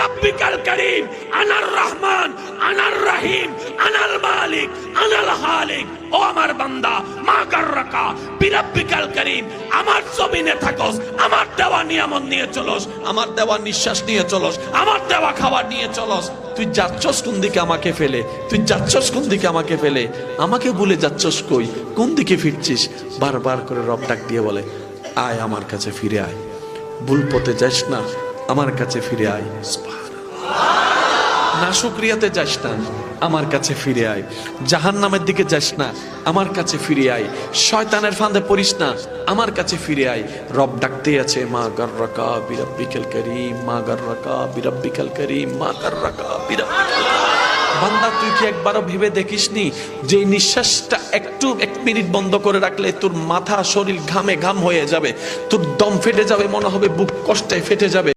বিরাব্বিকাল কারীম, আনার রহমান, আনার রহিম, আনাল মালিক, আনাল খালিক। ও আমার বান্দা, মা গাররাকা বিরাব্বিকাল কারীম, আমার জমিনে থাকস, আমার দেওয়া নিয়ামত নিয়ে চলস, আমার দেওয়া নিঃশ্বাস নিয়ে চলস, আমার দেওয়া খাবার নিয়ে চলস। তুই যাচ্ছস কোন দিকে আমাকে ফেলে? তুই যাচ্ছস কোন দিকে আমাকে ফেলে? আমাকে ভুলে যাচ্ছস কই? কোন দিকে ফিরছিস? বারবার করে রব ডাক দিয়ে বলে, আয় আমার কাছে ফিরে আয়, ভুল পথে যাস না, আমার কাছে ফিরে আয়। নাশুকরিয়াতে যাস না, আমার কাছে ফিরে আয়। জাহান্নামের দিকে যাস না, আমার কাছে ফিরে আয়। শয়তানের ফাঁদে পড়িস না, আমার কাছে ফিরে আয়। রব ডাকতে আছে, মা গাররাকা বিরাব্বিকাল কারীম, মা গাররাকা বিরাব্বিকাল কারীম, মা গাররাকা বিরাব্বিকাল কারীম। বান্দা, তুই কি একবারও ভেবে দেখিসনি যে নিঃশ্বাসটা একটু 1 মিনিট বন্ধ করে রাখলে তোর মাথা শরীর ঘামে ঘাম হয়ে যাবে, তোর দম ফেটে যাবে, মনে হবে বুক কষ্টে ফেটে যাবে।